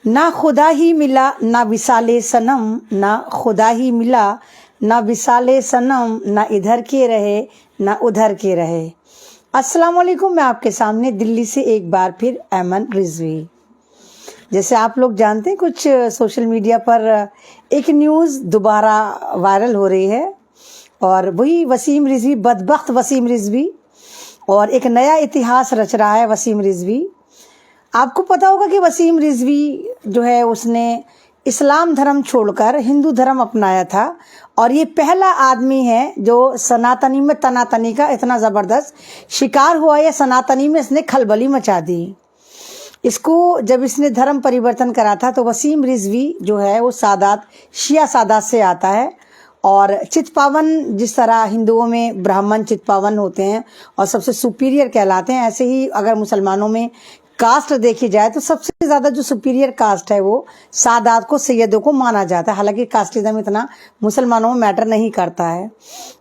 ना खुदा ही मिला ना विसाले सनम, ना खुदा ही मिला ना विसाले सनम, ना इधर के रहे ना उधर के रहे। अस्सलाम वालेकुम, मैं आपके सामने दिल्ली से एक बार फिर ऐमन रिजवी। जैसे आप लोग जानते हैं, कुछ सोशल मीडिया पर एक न्यूज़ दोबारा वायरल हो रही है और वही वसीम रिजवी, बदबख्त वसीम रिजवी, और एक नया इतिहास रच रहा है वसीम रिजवी। आपको पता होगा कि वसीम रिजवी जो है उसने इस्लाम धर्म छोड़कर हिंदू धर्म अपनाया था और ये पहला आदमी है जो सनातनी में तनातनी का इतना ज़बरदस्त शिकार हुआ है। सनातनी में इसने खलबली मचा दी। इसको जब इसने धर्म परिवर्तन करा था तो वसीम रिजवी जो है वो सादात, शिया सादात से आता है। और चितपावन, जिस तरह हिंदुओं में ब्राह्मण चितपावन होते हैं और सबसे सुपीरियर कहलाते हैं, ऐसे ही अगर मुसलमानों में कास्ट देखी जाए तो सबसे ज़्यादा जो सुपीरियर कास्ट है वो सादात को, सैयदों को माना जाता है। हालांकि कास्टिज्म इतना मुसलमानों में मैटर नहीं करता है,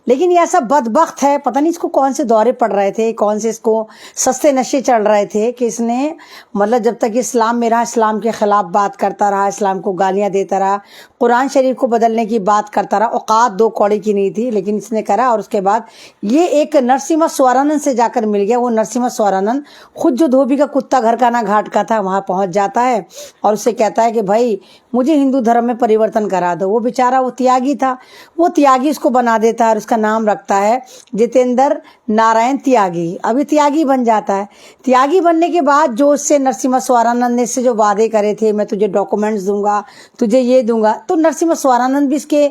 लेकिन ये ऐसा बदबख्त है, पता नहीं इसको कौन से दौरे पड़ रहे थे, कौन से इसको सस्ते नशे चढ़ रहे थे कि इसने मतलब जब तक इस्लाम में रहा इस्लाम के खिलाफ बात करता रहा, इस्लाम को गालियाँ देता रहा, कुरान शरीफ को बदलने की बात करता रहा। औकात दो कौड़ी की नहीं थी, लेकिन इसने करा। और उसके बाद ये एक नरसिम्हा स्वारानंद से जाकर मिल गया। वो नरसिम्हा स्वारानंद खुद जो धोबी का कुत्ता घर का ना घाट का था, वहां पहुंच जाता है और उससे कहता है कि भाई मुझे हिंदू धर्म में परिवर्तन करा दो। वो बेचारा, वो त्यागी था, वो त्यागी उसको बना देता है और उसका नाम रखता है जितेंद्र नारायण त्यागी। अभी त्यागी बन जाता है। त्यागी बनने के बाद जो उससे नरसिम्हा स्वारानंद ने इससे जो वादे करे थे, मैं तुझे डॉक्यूमेंट्स दूंगा, तुझे ये दूंगा, तो नरसिम्हा स्वारानंद भी इसके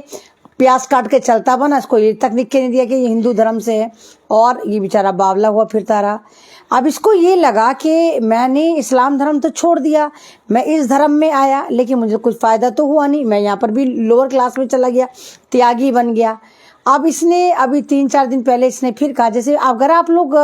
प्यास काट के चलता बना। इसको ये तक लिख के नहीं दिया कि ये हिंदू धर्म से है और ये बेचारा बावला हुआ फिरता रहा। अब इसको ये लगा कि मैंने इस्लाम धर्म तो छोड़ दिया, मैं इस धर्म में आया, लेकिन मुझे कुछ फ़ायदा तो हुआ नहीं, मैं यहाँ पर भी लोअर क्लास में चला गया, त्यागी बन गया। अब इसने अभी 3-4 दिन पहले इसने फिर कहा, जैसे अगर आप लोग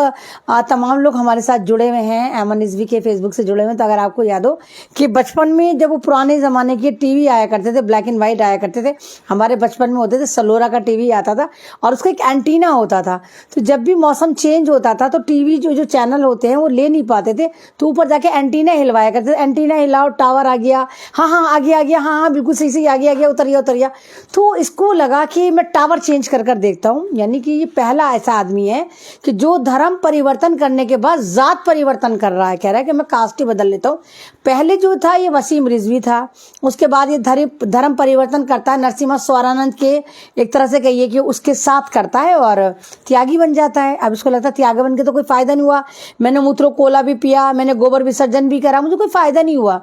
तमाम लोग हमारे साथ जुड़े हुए हैं, ऐमन रिजवी के फेसबुक से जुड़े हुए हैं, तो अगर आपको याद हो कि बचपन में जब वो पुराने ज़माने के टीवी आया करते थे, ब्लैक एंड वाइट आया करते थे, हमारे बचपन में होते थे, सलोरा का टीवी आता था और उसका एक एंटीना होता था। तो जब भी मौसम चेंज होता था तो टीवी जो चैनल होते हैं वो ले नहीं पाते थे, तो ऊपर जाके एंटीना हिलवाया करते थे। एंटीना हिलाओ, टावर आ गया, हाँ आगे आ गया, हाँ बिल्कुल सही सही, आगे आ गया, उतर गया। तो इसको लगा कि मैं टावर चेंज कर देखता हूं। यानी कि ये पहला ऐसा आदमी है कि जो धर्म परिवर्तन करने के बाद जात परिवर्तन कर रहा है, कह रहा है कि मैं कास्ट ही बदल लेता हूं। पहले जो था ये वसीम रिजवी था, उसके बाद ये धर्म परिवर्तन करता है, नरसिम्हा स्वारानंद के एक तरह से कहिए कि उसके साथ करता है और त्यागी बन जाता है। अब इसको लगता है त्यागी बन के तो कोई फायदा नहीं हुआ, मैंने मूत्रो कोला भी पिया, मैंने गोबर विसर्जन भी करा, मुझे कोई फायदा नहीं हुआ।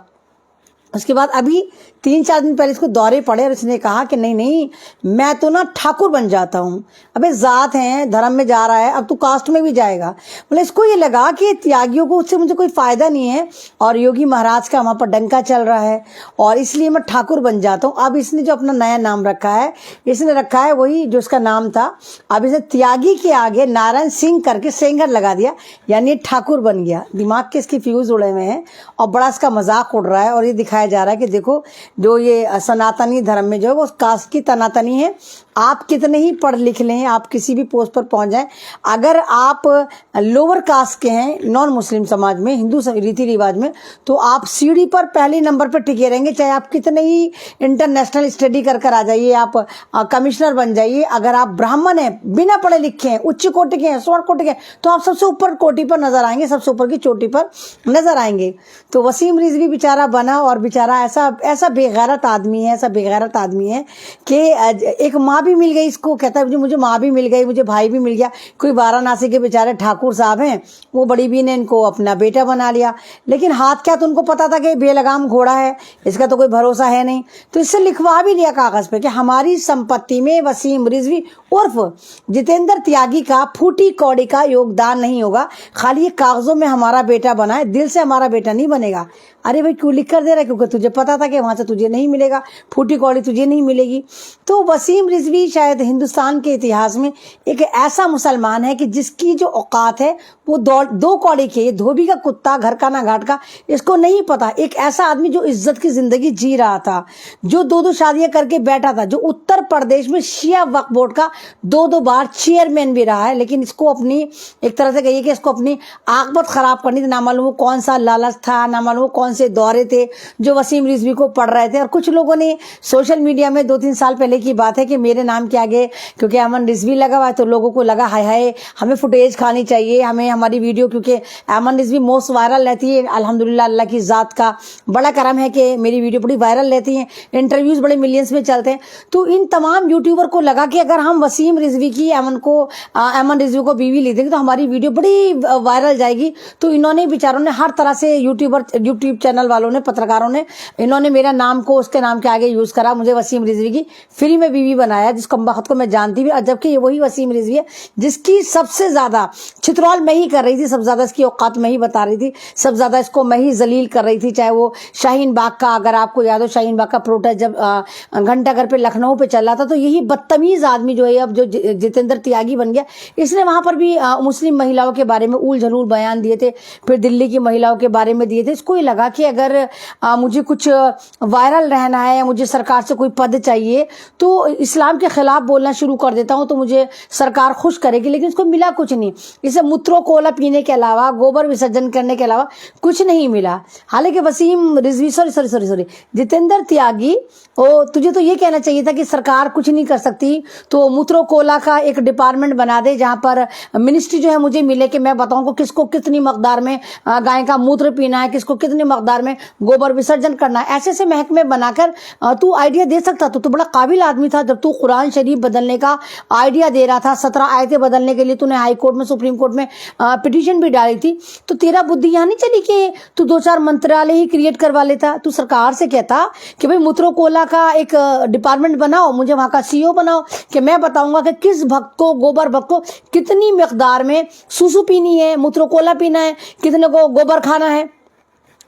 उसके बाद अभी 3-4 दिन पहले इसको दौरे पड़े और इसने कहा कि नहीं मैं तो ना ठाकुर बन जाता हूँ। अबे जात है, धर्म में जा रहा है, अब तू कास्ट में भी जाएगा। मतलब इसको ये लगा कि त्यागियों को उससे मुझे कोई फायदा नहीं है और योगी महाराज का वहाँ पर डंका चल रहा है और इसलिए मैं ठाकुर बन जाता हूँ। अब इसने जो अपना नया नाम रखा है, इसने रखा है वही जो उसका नाम था। अब इसने त्यागी के आगे नारायण सिंह करके सेंगर लगा दिया, यानी ठाकुर बन गया। दिमाग के इसके फ्यूज उड़े हुए हैं और बड़ा इसका मजाक उड़ रहा है और ये दिखाया जा रहा है कि देखो जो ये सनातनी धर्म में जो है वो कास्ट की तनातनी है। आप कितने ही पढ़ लिख लें, आप किसी भी पोस्ट पर पहुंच जाएं, अगर आप लोअर कास्ट के हैं, नॉन मुस्लिम समाज में, हिंदू रीति रिवाज में, तो आप सीढ़ी पर पहले नंबर पर टिके रहेंगे। चाहे आप कितने ही इंटरनेशनल स्टडी कर आ जाइए, आप कमिश्नर बन जाइए, अगर आप ब्राह्मण हैं, बिना पढ़े लिखे हैं, उच्च कोटि के हैं, स्वर्ण कोटि के हैं, तो आप सबसे ऊपर कोटि पर नजर आएंगे, सबसे ऊपर की चोटी पर नजर आएंगे। तो वसीम रिजवी बेचारा बना और बेचारा ऐसा बेगैरत आदमी है कि एक माँ भी मिल गई इसको, कहता है मुझे माँ भी मिल गई, मुझे भाई भी मिल गया। कोई वाराणसी के बेचारे ठाकुर साहब हैं, वो बड़ी भी ने इनको अपना बेटा बना लिया, लेकिन हाथ क्या तो उनको पता था कि बेलगाम घोड़ा है, इसका तो कोई भरोसा है नहीं। तो इससे लिखवा भी लिया कागज पे कि हमारी संपत्ति में वसीम रिजवी उर्फ जितेंद्र त्यागी का फूटी कौड़ी का योगदान नहीं होगा, खाली ये कागजों में हमारा बेटा बना है, दिल से हमारा बेटा नहीं बनेगा। अरे भाई क्यों लिख कर दे रहा है? क्योंकि तुझे पता था कि वहां से तुझे नहीं मिलेगा, फूटी कौड़ी तुझे नहीं मिलेगी। तो वसीम रिजवी بھی شاید ہندوستان کے اتہاس میں ایک ایسا مسلمان ہے کہ جس کی جو اوقات ہے وہ دو کوڑے کے، یہ دھوبی کا کتا، گھر کا نہ گھاٹ کا، اس کو نہیں پتا۔ ایک ایسا آدمی جو عزت کی زندگی جی رہا تھا، جو دو شادیاں کر کے بیٹھا تھا، جو اتر پردیش میں شیعہ وقف بورڈ کا دو بار چیئرمین بھی رہا ہے، لیکن اس کو اپنی ایک طرح سے کہیے کہ اس کو اپنی عاقبت خراب کرنی تھی۔ نہ معلوم کون سا لالچ تھا، نہ معلوم کون سے دورے تھے جو وسیم رضوی کو پڑھ رہے تھے، اور کچھ لوگوں نے سوشل میڈیا میں 2-3 سال پہلے کی بات ہے کہ میرے نام کے آگے کیونکہ ایمن رضوی لگا ہوا ہے تو لوگوں کو لگا ہائے ہائے ہمیں فوٹیج کھانی چاہیے، ہمیں ہماری ویڈیو، کیونکہ ایمن رضوی موسٹ وائرل رہتی ہے۔ الحمدللہ اللہ کی ذات کا بڑا کرم ہے کہ میری ویڈیو بڑی وائرل رہتی ہیں، انٹرویوز بڑے ملینز میں چلتے ہیں۔ تو ان تمام یوٹیوبر کو لگا کہ اگر ہم وسیم رضوی کی ایمن رضوی کو بیوی لے دیں گے تو ہماری ویڈیو بڑی وائرل جائے گی۔ تو انہوں نے بیچاروں نے ہر طرح سے یوٹیوب چینل والوں نے، پترکاروں نے، انہوں نے میرا نام کو اس کے نام کے آگے یوز کرا، مجھے وسیم رضوی کی فری میں بیوی بنایا، جس وقت کو میں جانتی بھی، جبکہ یہ وہی وسیم رضوی ہے جس کی سب سے زیادہ چھترول میں ہی کر رہی تھی، سب سے زیادہ اس کی اوقات میں ہی بتا رہی تھی، سب سے زیادہ اس کو میں ہی ذلیل کر رہی تھی۔ چاہے وہ شاہین باغ کا، اگر آپ کو یاد ہو شاہین باغ کا پروٹیسٹ جب گھنٹہ گھر پہ لکھنؤ پہ چل رہا تھا، تو یہی بدتمیز آدمی جو ہے اب جو جتیندر تیاگی بن گیا، اس نے وہاں پر بھی مسلم مہیلاؤں کے بارے میں اول جھلول بیان دیے تھے، پھر دلی کی مہیلاؤں کے بارے میں دیے تھے۔ اس کو یہ لگا کہ اگر مجھے کچھ وائرل رہنا ہے، مجھے سرکار سے کوئی پد چاہیے تو اسلام کے خلاف بولنا شروع کر دیتا ہوں تو مجھے سرکار خوش کرے گی، لیکن اس کو ملا کچھ نہیں۔ اسے مترو کولا پینے کے علاوہ، گوبر وسرجن کرنے کے علاوہ کچھ نہیں ملا۔ حالانکہ وسیم رضوی سوری جتیندر تیاگی، تجھے تو یہ کہنا چاہیے تھا کہ سرکار کچھ نہیں کر سکتی تو مترو کولا کا ایک ڈپارٹمنٹ بنا دے جہاں پر منسٹری جو ہے مجھے ملے کہ میں بتاؤں کو کس کو کتنی مقدار میں گائے کا موتر پینا ہے، کس کو کتنی مقدار میں گوبر وسرجن کرنا ہے۔ ایسے محکمے بنا کر تو آئیڈیا دے سکتا، تو بڑا قابل آدمی تھا۔ جب تو قرآن شریف بدلنے کا آئیڈیا دے رہا تھا، 17 آیتیں بدلنے کے لیے تو نے ہائی کورٹ میں، سپریم کورٹ میں پٹیشن بھی ڈالی تھی، تو تیرا بدھی یہاں نہیں چلی کہ تو 2-4 منترالے ہی کریٹ کروا لیتا۔ تو سرکار سے کہتا کہ بھئی مترو کولا کا ایک ڈپارٹمنٹ بناؤ، مجھے وہاں کا CEO بناؤ کہ میں بتاؤں گا کہ کس بھکت کو، گوبر بھکت کو کتنی مقدار میں سوسو پینی ہے، مترو کولا پینا ہے، کتنے کو گوبر کھانا ہے۔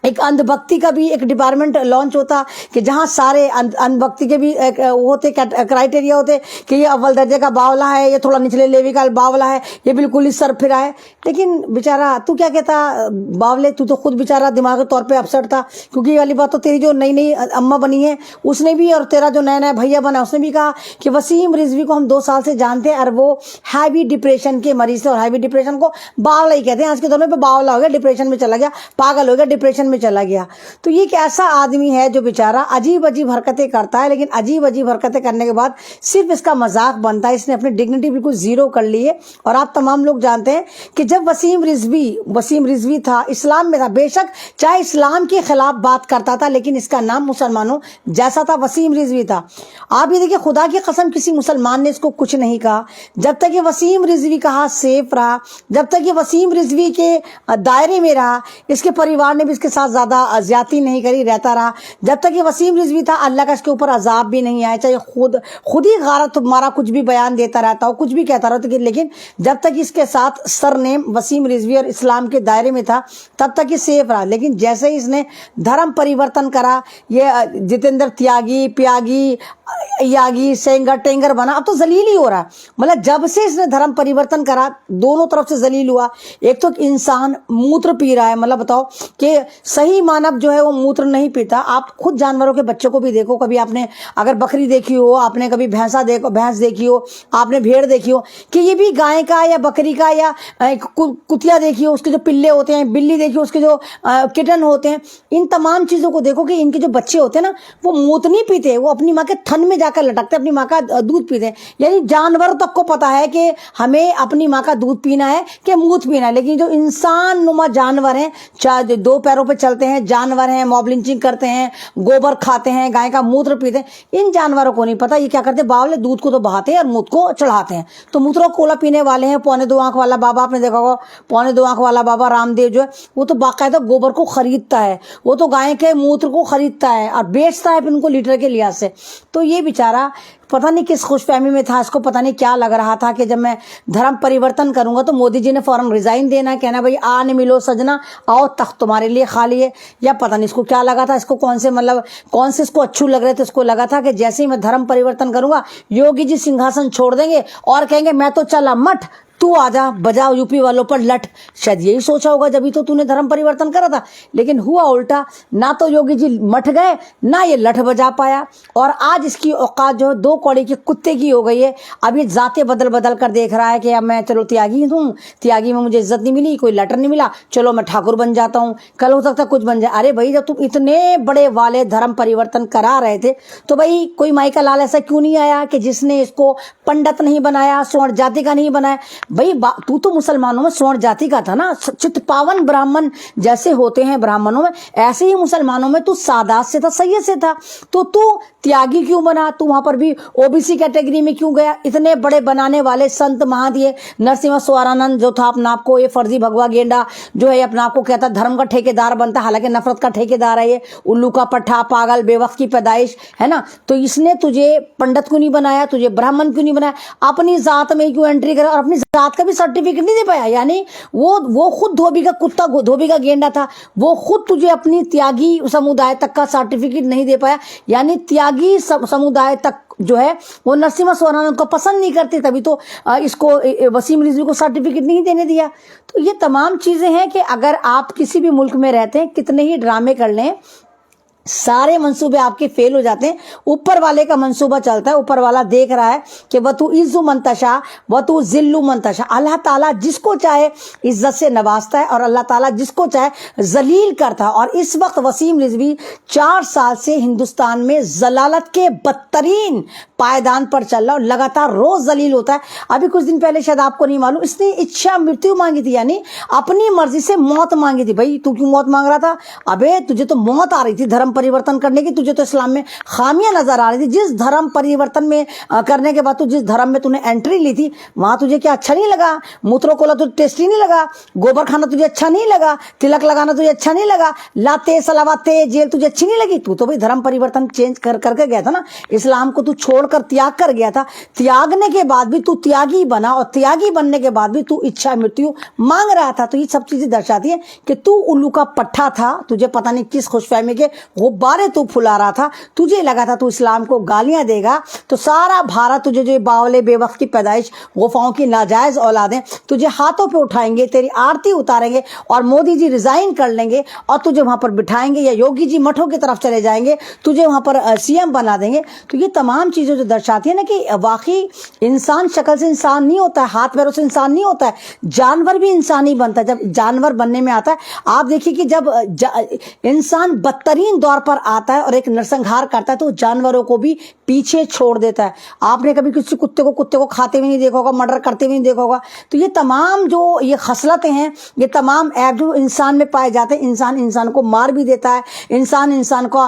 ایک اندھ بھکتی کا بھی ایک ڈپارٹمنٹ لانچ ہوتا کہ جہاں سارے اندھ بھکتی کے بھی ہوتے کرائٹیریا ہوتے کہ یہ اول درجے کا باولا ہے، یہ تھوڑا نچلے لیوی کا باولا ہے، یہ بالکل ہی سر پھرا ہے۔ لیکن بیچارہ تو کیا کہتا باولے، تو خود بیچارہ دماغی طور پہ اپسٹ تھا، کیونکہ یہ والی بات تو تیری جو نئی اماں بنی ہے اس نے بھی، اور تیرا جو نیا بھیا بنا اس نے بھی کہا کہ وسیم رضوی کو ہم 2 سال سے جانتے ہیں اور وہ ہیوی ڈپریشن کے مریض تھے، اور ہیوی ڈپریشن کو باولا ہی کہتے ہیں آج کے دور میں۔ باولا ہو گیا، ڈپریشن میں چلا گیا، پاگل ہو گیا، ڈپریشن میں چلا گیا۔ تو یہ ایک ایسا آدمی ہے جو بیچارہ عجیب حرکتیں کرتا ہے، لیکن عجیب حرکتیں کرنے کے بعد صرف اس کا مذاق بنتا ہے۔ اس نے اپنی ڈگنیٹی بالکل زیرو کر لی ہے، اور آپ تمام لوگ جانتے ہیں کہ جب وسیم رضوی تھا، اسلام میں تھا، بے شک چاہے اسلام کے خلاف بات کرتا تھا لیکن اس کا نام مسلمانوں جیسا تھا، وسیم رضوی تھا۔ آپ یہ دیکھیں، خدا کی قسم کسی مسلمان نے اس کو کچھ نہیں کہا جب تک یہ وسیم رضوی کا ہاتھ سیف رہا، جب تک یہ وسیم رضوی کے دائرے میں رہا، اس کے پریوار نے بھی اس کے ساتھ زیادہ زیادتی نہیں کری، رہتا رہا۔ جب تک یہ وسیم رضوی تھا اللہ کا اس کے اوپر عذاب بھی نہیں آیا، چاہے خود ہی غارت مارا کچھ بھی بیان دیتا رہتا ہو، کچھ بھی کہتا رہتا، لیکن جب تک اس کے ساتھ سر نیم وسیم رضوی اور اسلام کے دائرے میں تھا تب تک یہ سیف رہا۔ لیکن جیسے ہی اس نے دھرم پریورتن کرا، یہ جتیندر تیاگی، پیاگی، یاگی، سینگر ٹینگر بنا، اب تو ذلیل ہی ہو رہا ہے۔ مطلب جب سے اس نے دھرم پریورتن کرا دونوں طرف سے ذلیل ہوا۔ ایک تو انسان موتر پی رہا ہے، مطلب بتاؤ کہ صحیح مانو جو ہے وہ موتر نہیں پیتا۔ آپ خود جانوروں کے بچوں کو بھی دیکھو، کبھی آپ نے اگر بکری دیکھی ہو، آپ نے کبھی بھینس دیکھی ہو، آپ نے بھیڑ دیکھی ہو، کہ یہ بھی گائے کا یا بکری کا یا کتیا دیکھی ہو، اس کے جو پلے ہوتے ہیں، بلی دیکھی ہو، اس کے جو کٹن ہوتے ہیں، ان تمام چیزوں کو دیکھو کہ ان کے جو بچے ہوتے ہیں نا وہ موت نہیں پیتے، وہ اپنی ماں کے تھن میں جا کر لٹکتے، اپنی ماں کا دودھ پیتے ہیں۔ یعنی جانور تک کو پتا ہے کہ ہمیں اپنی ماں کا دودھ پینا ہے کہ موت پینا ہے، لیکن جو انسان نما جانور ہیں، چاہے 2 پیروں پہ چلتے ہیں جانور ہیں، موب لنچنگ کرتے ہیں، گوبر کھاتے ہیں، گائے کا موتر پیتے ہیں، ان جانوروں کو نہیں پتا یہ کیا کرتے، باولے دودھ کو تو بہاتے ہیں اور موت کو چڑھاتے ہیں۔ تو موترو کولا پینے والے ہیں، 2.25 آنکھ والا بابا، آپ نے دیکھا ہوگا 2.25 آنکھ والا بابا رام دیو جو ہے وہ تو باقاعدہ گوبر کو خریدتا ہے، وہ تو گائے کے موتر کو خریدتا ہے اور بیچتا ہے ان کو لیٹر کے لحاظ سے۔ تو یہ بیچارہ बेचारा पता नहीं किस खुशफहमी में था, इसको पता नहीं क्या लग रहा था कि जब मैं धर्म परिवर्तन करूंगा तो मोदी जी ने फौरन रिजाइन देना, कहना भाई आने मिलो सजना, आओ तख्त तुम्हारे लिए खाली है। या पता नहीं इसको क्या लगा था, इसको कौन से इसको अच्छू लग रहे थे। इसको लगा था कि जैसे ही मैं धर्म परिवर्तन करूंगा योगी जी सिंहासन छोड़ देंगे और कहेंगे मैं तो चला मठ, तू आजा बजाओ यूपी वालों पर लठ। शायद यही सोचा होगा जब तो तूने धर्म परिवर्तन करा था, लेकिन हुआ उल्टा। ना तो योगी जी मठ गए, ना ये लठ बजा पाया, और आज इसकी औकात जो 2 कौड़ी के कुत्ते की हो गई है। अब ये जाते बदल बदल कर देख रहा है कि अब मैं चलो त्यागी हूँ, त्यागी में मुझे इज्जत नहीं मिली, कोई लेटर नहीं मिला, चलो मैं ठाकुर बन जाता हूँ, कल हो सकता कुछ बन जाए। अरे भाई जब तुम इतने बड़े वाले धर्म परिवर्तन करा रहे थे तो भाई कोई माई का लाल ऐसा क्यों नहीं आया कि जिसने इसको पंडित नहीं बनाया, स्वर्ण जाति का नहीं बनाया। भाई तू तो मुसलमानों में स्वर्ण जाति का था ना, चित पावन ब्राह्मण जैसे होते हैं ब्राह्मणों में, ऐसे ही मुसलमानों में तू सादात से था, सैयद से था। तो तू त्यागी क्यों बना? तू वहां पर भी ओबीसी कैटेगरी में क्यों गया? इतने बड़े बनाने वाले संत महादिये नरसिम्हा स्वारानंद जो था अपना आपको ये फर्जी भगवा गेंडा जो है अपना आपको कहता धर्म का ठेकेदार बनता, हालांकि नफरत का ठेकेदार है ये, उल्लू का पट्टा, पागल बेवक्त की पैदाइश है ना। तो इसने तुझे पंडित क्यों नहीं बनाया, तुझे ब्राह्मण क्यों नहीं बनाया? अपनी जात में क्यों एंट्री करा और अपनी जात का भी सर्टिफिकेट नहीं दे पाया। यानी वो खुद धोबी का कुत्ता, धोबी का गेंडा था, वो खुद तुझे अपनी त्यागी समुदाय तक का सर्टिफिकेट नहीं दे पाया। यानी त्यागी समुदाय तक जो है वो नरसिम्हा स्वारानंद को पसंद नहीं करते, तभी तो इसको वसीम रिजवी को सर्टिफिकेट नहीं देने दिया। तो ये तमाम चीजें हैं कि अगर आप किसी भी मुल्क में रहते हैं, कितने ही ड्रामे कर लें, सारे मंसूबे आपके फेल हो जाते हैं। ऊपर वाले का मंसूबा चलता है, ऊपर वाला देख रहा है कि वतु इज्जु मंतशा वतु जिल्लु मंतशा। अल्लाह ताला जिसको चाहे इज्जत से नवाजता है और अल्लाह ताला जिसको चाहे जलील करता है। और इस वक्त वसीम रिजवी 4 साल से हिंदुस्तान में जलालत के बदतरीन पायदान पर चल रहा और लगातार रोज जलील होता है। अभी कुछ दिन पहले शायद आपको नहीं मालूम, इसने इच्छा मृत्यु मांगी थी, यानी अपनी मर्जी से मौत मांगी थी। भाई तू क्यों मौत मांग रहा था? अबे तुझे तो मौत आ रही थी धर्म परिवर्तन करने की, तुझे तो इस्लाम में खामियां नजर आ रही थी। जिस धर्म परिवर्तन में करने के बाद तू जिस धर्म में तूने एंट्री ली थी वहां तुझे क्या अच्छा नहीं लगा? मूत्रो कोला तुझे टेस्टी नहीं लगा? गोबर खाना तुझे अच्छा नहीं लगा? तिलक लगाना तुझे अच्छा नहीं लगा? लाते सलावाते जेल तुझे अच्छी नहीं लगी? तू तो भाई धर्म परिवर्तन चेंज करके गया था ना, इस्लाम को तू छोड़कर त्याग कर गया था। त्यागने के बाद भी तू त्यागी बना और त्यागी बनने के बाद भी तू इच्छा मृत्यु मांग रहा था। तो ये सब चीजें दर्शाती है कि तू उल्लू का पट्टा था, तुझे पता नहीं किस खुशफहमी के गुब्बारे तू फुला रहा था। तुझे लगा था तू इस्लाम को गालियां देगा तो सारा भारत तुझे जो बावले बेवक्त की पैदाइश गुफाओं की नाजायज औलादें तुझे हाथों पे उठाएंगे, तेरी आरती उतारेंगे और मोदी जी रिजाइन कर लेंगे और तुझे वहां पर बिठाएंगे, या योगी जी मठों की तरफ चले जाएंगे, तुझे वहां पर सीएम बना देंगे। तो ये तमाम चीजें जो दर्शाती है ना कि वाकई इंसान शक्ल से इंसान नहीं होता है, हाथ पैरों से इंसान नहीं होता है, जानवर भी इंसान ही बनता है जब जानवर बनने में आता है। आप देखिए कि जब इंसान बदतरीन दौर पर आता है और एक नरसंहार करता है तो जानवरों को भी पीछे छोड़ देता है। आपने कभी किसी कुत्ते को खाते हुए नहीं देखा होगा, मर्डर करते हुए नहीं देखा होगा। तो ये तमाम जो ये खसलतें हैं, ये तमाम ऐप जो इंसान में पाए जाते हैं, इंसान को मार भी देता है, इंसान को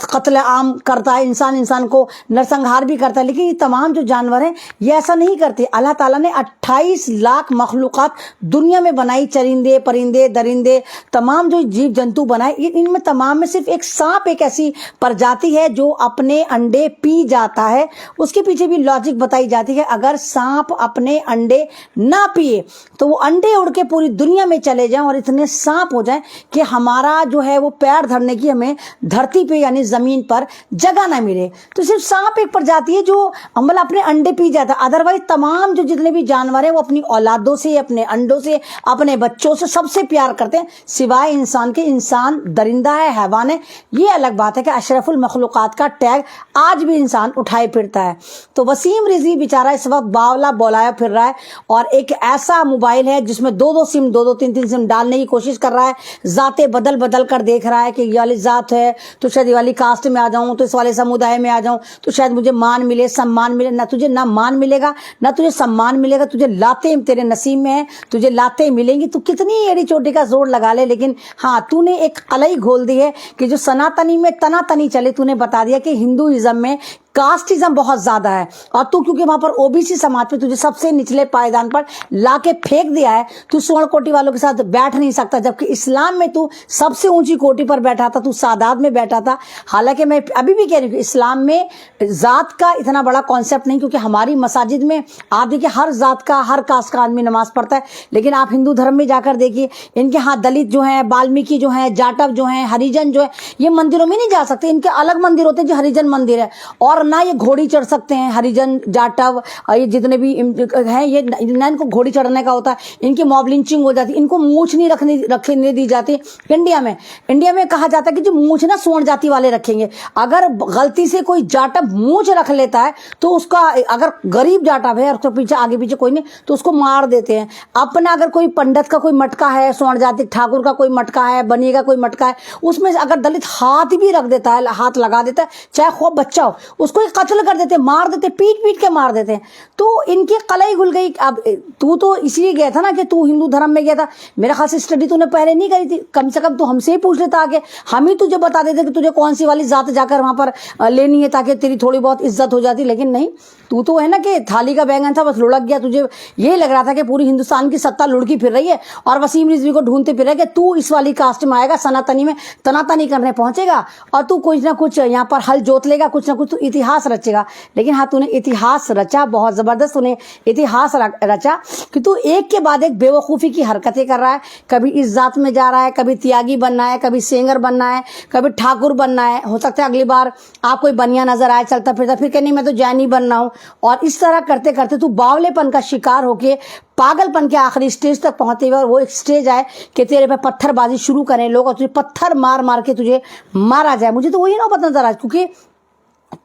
कत्ल आम करता है, इंसान को नरसंहार भी करता है। लेकिन ये तमाम जो जानवर हैं ये ऐसा नहीं करते। अल्लाह ताला ने 28 लाख मखलूकात दुनिया में बनाई, चरिंदे परिंदे दरिंदे तमाम जो जीव जंतु बनाए, इनमें तमाम में सिर्फ एक सांप एक ऐसी प्रजाति है जो अपने अंडे पी जाता है। उसके पीछे भी लॉजिक बताई जाती है, अगर सांप अपने अंडे ना पिए तो वो अंडे उड़ के पूरी दुनिया में चले जाएं और इतने सांप हो जाएं कि हमारा जो है वो पैर धरने की हमें धरती पे यानी जमीन पर जगह ना मिले। तो सिर्फ सांप एक प्रजाति है जो अमल अपने अंडे पी जाता है। अदरवाइज तमाम जो जितने भी जानवर हैं वो अपनी औलादों से, अपने अंडों से, अपने बच्चों से सबसे प्यार करते हैं सिवाय इंसान के। इंसान दरिंदा है, हैवान है। ये अलग बात है कि अशरफुल मखलूकात का टैग आज भी इंसान उठाए फिरता है। तो वसीम रिजवी बेचारा इस वक्त बावला बोलाया फिर रहा है और एक ऐसा मोबाइल है जिसमें दो सिम, दो तीन सिम डालने की कोशिश कर रहा है। जाते बदल कर देख रहा है कि ये वाली जात है तो शायद ये वाली कास्ट में आ जाऊं, तो इस वाले समुदाय में आ जाऊं तो शायद मुझे मान मिले, सम्मान मिले। ना तुझे ना मान मिलेगा ना तुझे सम्मान मिलेगा, तुझे लाते तेरे नसीब में है, तुझे लाते मिलेंगी। तू कितनी एड़ी चोटी का जोर लगा ले, लेकिन हाँ तूने एक अलई घोल दी है कि जो सनातनी में तनातनी चले। तूने बता दिया कि हिंदुइज्म में कास्टिज्म बहुत ज्यादा है, और तू क्योंकि वहां पर ओबीसी समाज पे तुझे सबसे निचले पायदान पर लाके फेंक दिया है, तू स्वर्ण कोटि वालों के साथ बैठ नहीं सकता, जबकि इस्लाम में तू सबसे ऊंची कोटि पर बैठा था, तू सादात में बैठा था। हालांकि मैं अभी भी कह रही हूँ इस्लाम में जात का इतना बड़ा कॉन्सेप्ट नहीं, क्योंकि हमारी मसाजिद में आप देखिए हर जात का हर कास्ट का आदमी नमाज पढ़ता है, लेकिन आप हिंदू धर्म में जाकर देखिए इनके यहाँ दलित जो है, वाल्मीकि जो है, जाटव जो है, हरिजन जो है, ये मंदिरों में नहीं जा सकते। इनके अलग मंदिर होते हैं जो हरिजन मंदिर है, और ना ये घोड़ी चढ़ सकते हैं। हरिजन जाटव ये जितने भी हैं, ये ना इनको घोड़ी चढ़ने का होता है, इनकी मॉब लिंचिंग हो जाती है, इनको मूछ नहीं रखने दी जाती। इंडिया में कहा जाता है कि जो मूछ ना स्वर्ण जाति वाले रखेंगे, अगर गलती से कोई जाटव मूछ रख लेता है तो उसका, अगर गरीब जाटव है और उसके पीछे आगे पीछे कोई नहीं तो उसको मार देते हैं। अपना अगर कोई पंडित का कोई मटका है, स्वर्ण जाति ठाकुर का कोई मटका है, बनिए का कोई मटका है, उसमें से अगर दलित हाथ भी रख देता है, हाथ लगा देता है, चाहे खूब बच्चा हो, उसको ही कत्ल कर देते, मार देते, पीट के मार देते हैं। तो इनकी कलाई घुल गई। अब तू तो इसलिए गया था ना कि तू हिंदू धर्म में गया था, मेरा खास स्टडी तूने पहले नहीं करी थी, कम से कम तू हमसे ही पूछ लेता आगे, हम ही तुझे बता देते कि तुझे कौन सी वाली जात जाकर वहां पर लेनी है ताकि तेरी थोड़ी बहुत इज्जत हो जाती। लेकिन नहीं, तू तो है ना कि थाली का बैंगन था, बस लुढ़क गया। तुझे ये लग रहा था कि पूरी हिंदुस्तान की सत्ता लुढ़की फिर रही है और वसीम रिजवी को ढूंढते फिर रहा है कि तू इस वाली कास्ट में आएगा, सनातनी में तनातनी करने पहुंचेगा और तू कुछ ना कुछ यहाँ पर हल जोत लेगा, कुछ ना कुछ तू इतिहास रचेगा। लेकिन हाँ, तूने इतिहास रचा, बहुत जबरदस्त तूने इतिहास रचा कि तू एक के बाद एक बेवकूफ़ी की हरकतें कर रहा है। कभी इस जात में जा रहा है, कभी त्यागी बनना है, कभी सेंगर बनना है, कभी ठाकुर बनना है। हो सकता है अगली बार आप कोई बनिया नजर आए चलता फिरता, फिर कहनी मैं तो जैनी बनना हूं। और इस तरह करते करते तू बावलेपन का शिकार होके पागलपन के आखिरी स्टेज तक पहुंचते हुए, और वो एक स्टेज आए कि तेरे पे पत्थरबाजी शुरू करें लोग और तुझे पत्थर मार मार के तुझे मारा जाए। मुझे तो वही ना पता नजर आज, क्योंकि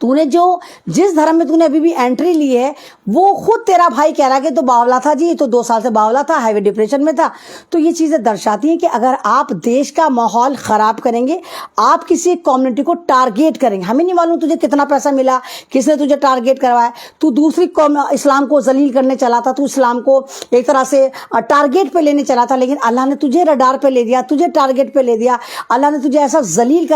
तूने जिस धर्म में तूने अभी भी एंट्री ली है, वो खुद तेरा भाई कह रहा है कि तो बावला था जी, तो 2 साल से बावला था, हाईवे डिप्रेशन में था। तो ये चीजें दर्शाती हैं कि अगर आप देश का माहौल खराब करेंगे, आप किसी कम्युनिटी को टारगेट करेंगे, हमें नहीं मालूम तुझे कितना पैसा मिला, किसने तुझे टारगेट करवाया, तू दूसरी इस्लाम को जलील करने चला था, तू इस्लाम को एक तरह से टारगेट पे लेने चला था, लेकिन अल्लाह ने तुझे रडार पे ले दिया, तुझे टारगेट पे ले दिया। अल्लाह ने तुझे ऐसा जलील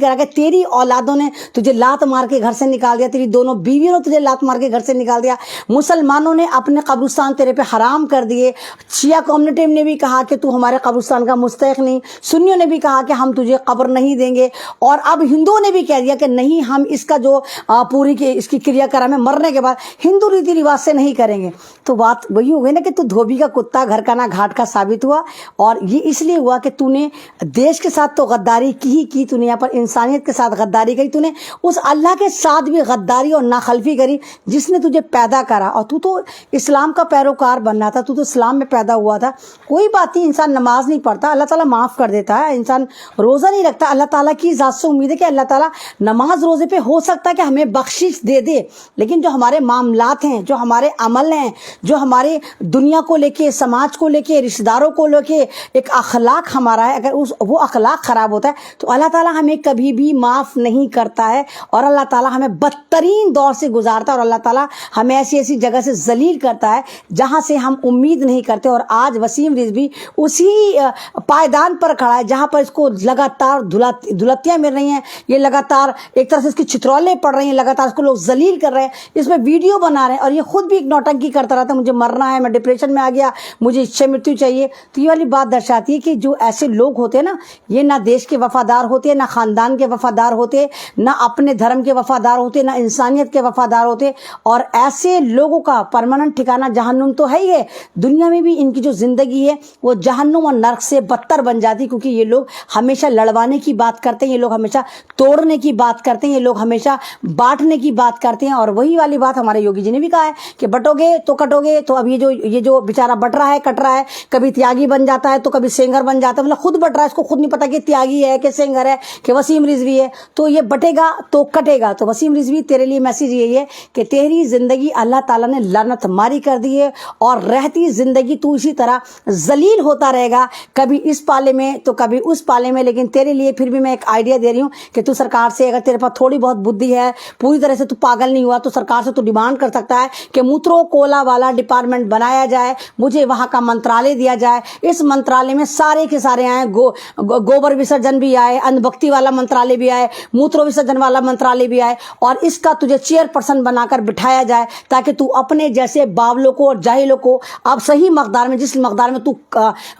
करा कि तेरी औलादों ने तुझे लात मार के घर से निकाल दिया, तेरी दोनों बीवियों ने तुझे लात मार के घर से निकाल दिया। मुसलमानों ने अपने कब्रिस्तान तेरे पे हराम कर दिए। शिया कम्युनिटी ने भी कहा कि तू हमारे कब्रिस्तान का मुस्तहिक नहीं, सुन्नियों ने भी कहा कि हम तुझे कब्र नहीं देंगे, और अब हिंदुओं ने भी कह दिया कि नहीं, हम इसका जो पूरी की इसकी क्रियाक्रम है मरने के बाद हिंदू रीति रिवाज से नहीं करेंगे। तो बात वही हो गई ना कि तू धोबी का कुत्ता घर का ना घाट का साबित हुआ। और ये इसलिए हुआ कि तूने देश के साथ तो गद्दारी की, तूने यहाँ पर इंसानियत के साथ गद्दारी करी, तूने उस अल्लाह के साथ भी गद्दारी और नाखलफी करी जिसने तुझे पैदा करा। और तू तो इस्लाम का पैरोकार बनना था, तू तो इस्लाम में पैदा हुआ था। कोई बात नहीं, इंसान नमाज नहीं पढ़ता, अल्लाह ताला माफ कर देता है। इंसान रोजा नहीं रखता, अल्लाह ताला की जात से उम्मीद है कि अल्लाह ताला नमाज रोजे पे हो सकता है कि हमें बख्शिश दे दे, लेकिन जो हमारे मामलात हैं, जो हमारे अमल हैं, जो हमारे दुनिया को लेके, समाज को लेके, रिश्तेदारों को लेके एक अखलाक हमारा है, अगर वो अखलाक खराब होता है तो अल्लाह ताला हमें कभी भी माफ नहीं करता है, और अल्लाह ताला हमें बदतरीन दौर से गुजारता है, और अल्लाह ताला हमें ऐसी ऐसी जगह से जलील करता है जहां से हम उम्मीद नहीं करते। और आज वसीम रिजवी उसी पायदान पर खड़ा है जहां पर इसको लगातार धुलतियां मिल रही हैं, ये लगातार एक तरह से इसकी चित्रौले पड़ रही हैं, लगातार इसको लोग जलील कर रहे हैं, इसमें वीडियो बना रहे हैं, और ये खुद भी एक नौटंकी करता रहता है, मुझे मरना है, मैं डिप्रेशन में आ गया, मुझे इच्छा मृत्यु चाहिए। तो ये वाली बात दर्शाती है कि जो ऐसे लोग होते हैं ना, ये ना देश के वफादार होते, ना खानदान के वफादार होते, ना अपने धर्म के वफादार होते, ना इंसानियत के वफादार होते। और ऐसे लोगों का परमानेंट ठिकाना जहन्नुम तो है ही है, दुनिया में भी इनकी जो जिंदगी है वो जहन्नुम और नर्क से बदतर बन जाती, क्योंकि ये लोग हमेशा लड़वाने की बात करते हैं, ये लोग हमेशा तोड़ने की बात करते हैं, ये लोग हमेशा बांटने की बात करते हैं। और वही वाली बात हमारे योगी जी ने भी कहा है कि बटोगे तो कटोगे। तो अब ये जो बेचारा बट रहा है, कट रहा है, कभी त्यागी बन जाता है तो कभी सेंगर बन जाता है, मतलब खुद बट रहा है, इसको खुद नहीं पता कि त्यागी है कि सेंगर है कि वसीम रिजवी है। तो ये बटेगा तो कटेगा। तो वसीम रिजवी, तेरे लिए मैसेज यही है कि तेरी जिंदगी अल्लाह ताला ने लानत मारी कर दी है, और रहती जिंदगी तू इसी तरह जलील होता रहेगा, कभी इस पाले में तो कभी उस पाले में। लेकिन तेरे लिए फिर भी मैं एक आइडिया दे रही हूँ कि तू सरकार से, अगर तेरे पास थोड़ी बहुत बुद्धि है, पूरी तरह से तू पागल नहीं हुआ, तो सरकार से तू डिमांड कर सकता है कि मूत्रो कोला वाला डिपार्टमेंट बनाया जाए, मुझे वहां का मंत्रालय दिया जाए, इस मंत्रालय में सारे के सारे आए, गोबर विसर्जन भी आए, अंधभक्ति वाला मंत्रालय भी आए, मूत्र विसर्जन वाला मंत्रालय वाले भी आए और इसका तुझे चेयरपर्सन बनाकर बिठाया जाए, ताकि तू अपने जैसे बावलों को और जाहिलों को अब सही मकदार में, जिस मकदार में तू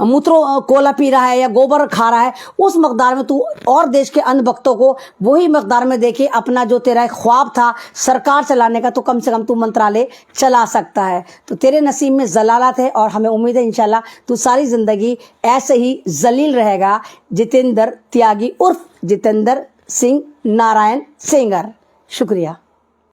मूत्रो कोला पी रहा है या गोबर खा रहा है, उस मकदार में तू और देश के अंधभक्तों को वही मकदार में देके अपना जो तेरा ख्वाब था सरकार चलाने का, तो कम से कम तू मंत्रालय चला सकता है। तो तेरे नसीब में जलालत है और हमें उम्मीद है इंशाल्लाह तू सारी जिंदगी ऐसे ही जलील रहेगा। जितेंद्र त्यागी उर्फ जितेंद्र सिंह नारायण सेंगर। शुक्रिया।